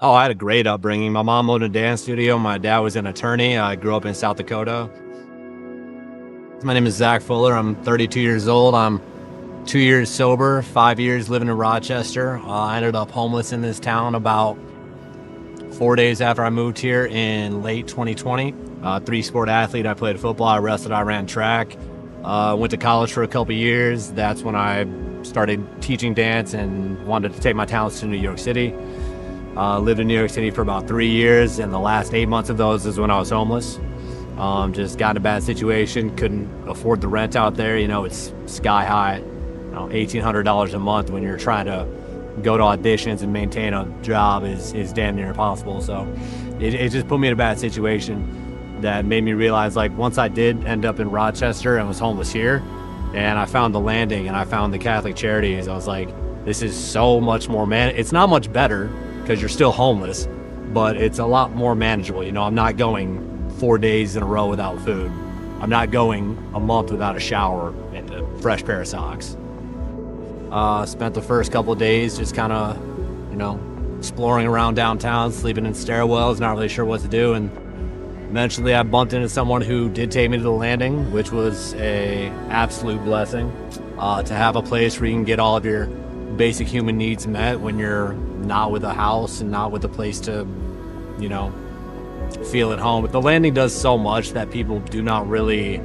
Oh, I had a great upbringing. My mom owned a dance studio. My dad was an attorney. I grew up in South Dakota. My name is Zack Fuller. I'm 32 years old. I'm 2 years sober, 5 years living in Rochester. I ended up homeless in this town about 4 days after I moved here in late 2020. Three-sport athlete. I played football, I wrestled, I ran track. Went to college for a couple years. That's when I started teaching dance and wanted to take my talents to New York City. Lived in New York City for about 3 years, and the last 8 months of those is when I was homeless. Just got in a bad situation, couldn't afford the rent out there. You know, it's sky high, $1,800 a month when you're trying to go to auditions and maintain a job is damn near impossible. So it just put me in a bad situation that made me realize, like, once I did end up in Rochester and was homeless here, and I found the Landing and I found the Catholic Charities, I was like, this is so much more it's not much better because you're still homeless, but it's a lot more manageable. You know, I'm not going 4 days in a row without food. I'm not going a month without a shower and a fresh pair of socks. Spent the first couple of days just kind of, exploring around downtown, sleeping in stairwells, not really sure what to do. And eventually I bumped into someone who did take me to the Landing, which was a absolute blessing. To have a place where you can get all of your basic human needs met when you're not with a house and not with a place to, feel at home. But the Landing does so much that people do not really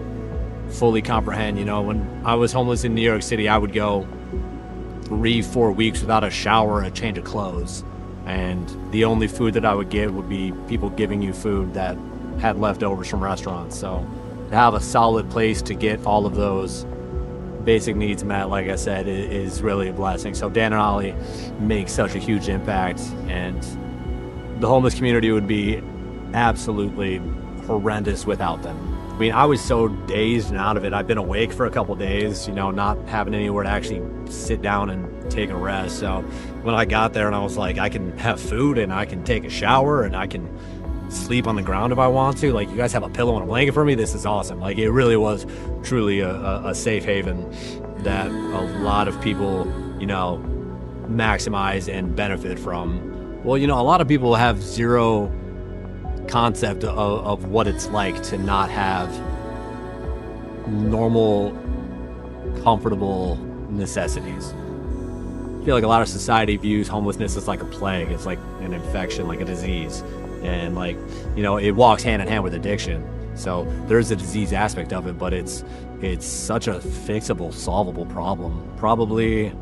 fully comprehend. When I was homeless in New York City, I would go 3-4 weeks without a shower, a change of clothes, and the only food that I would get would be people giving you food that had leftovers from restaurants. So to have a solid place to get all of those basic needs met, like I said, is really a blessing. So Dan and Ollie make such a huge impact, and the homeless community would be absolutely horrendous without them. I mean, I was so dazed and out of it. I've been awake for a couple days, not having anywhere to actually sit down and take a rest. So when I got there and I was like, I can have food and I can take a shower and I can sleep on the ground if I want to. Like, you guys have a pillow and a blanket for me? This is awesome. Like, it really was truly a safe haven that a lot of people, maximize and benefit from. Well, a lot of people have zero concept of what it's like to not have normal, comfortable necessities. I feel like a lot of society views homelessness as like a plague. It's like an infection, like a disease. And it walks hand in hand with addiction. So there's a disease aspect of it, but it's such a fixable, solvable problem. Probably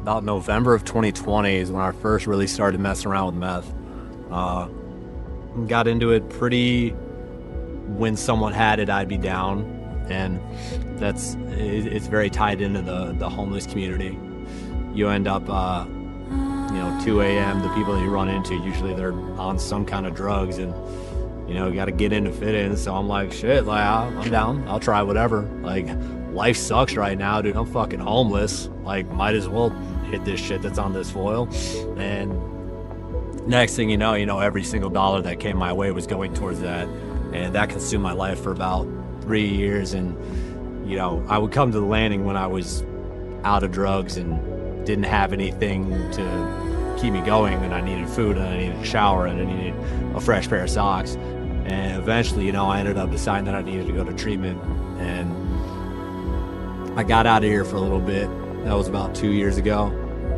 about November of 2020 is when I first really started messing around with meth. Got into it pretty when someone had it, I'd be down, and it's very tied into the homeless community. You end up 2 a.m. the people that you run into, usually they're on some kind of drugs, and you got to get in to fit in. So I'm like, shit, like, I'm down, I'll try whatever. Like, life sucks right now, dude. I'm fucking homeless, like, might as well hit this shit that's on this foil. And next thing you know, every single dollar that came my way was going towards that, and that consumed my life for about 3 years. And I would come to the Landing when I was out of drugs and didn't have anything to keep me going, and I needed food, and I needed a shower, and I needed a fresh pair of socks. And eventually, I ended up deciding that I needed to go to treatment, and I got out of here for a little bit. That was about 2 years ago.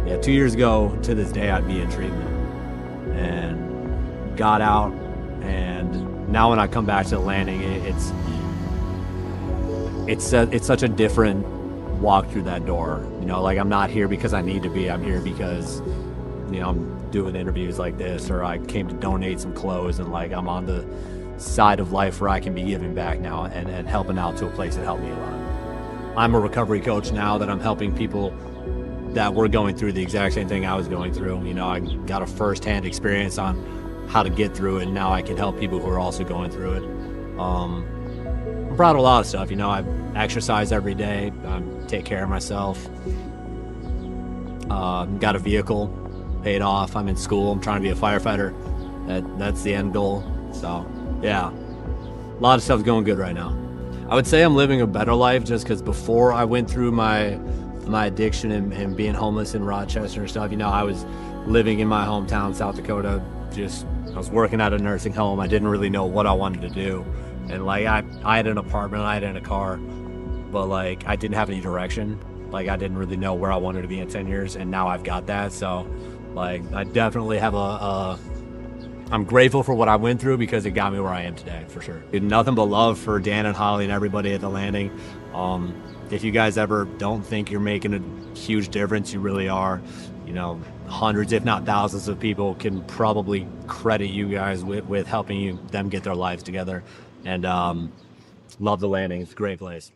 Yeah, 2 years ago to this day, I'd be in treatment. And got out, and now when I come back to the Landing, it's such a different walk through that door. Like, I'm not here because I need to be. I'm here because I'm doing interviews like this, or I came to donate some clothes, and like, I'm on the side of life where I can be giving back now and helping out to a place that helped me a lot. I'm a recovery coach now that I'm helping people that were going through the exact same thing I was going through. I got a first-hand experience on how to get through it, and now I can help people who are also going through it. I'm proud of a lot of stuff. I exercise every day, take care of myself. Got a vehicle paid off. I'm in school. I'm trying to be a firefighter. That's the end goal. So yeah, a lot of stuff's going good right now. I would say I'm living a better life, just because before I went through my addiction and being homeless in Rochester and stuff, I was living in my hometown, South Dakota. I was working at a nursing home. I didn't really know what I wanted to do. And like, I had an apartment, I had a car, but like, I didn't have any direction. Like, I didn't really know where I wanted to be in 10 years, and now I've got that. So like, I definitely have I'm grateful for what I went through because it got me where I am today, for sure. Nothing but love for Dan and Holly and everybody at the landing. If you guys ever don't think you're making a huge difference, you really are. You know, hundreds, if not thousands of people can probably credit you guys with helping them get their lives together. And love the landing. It's a great place.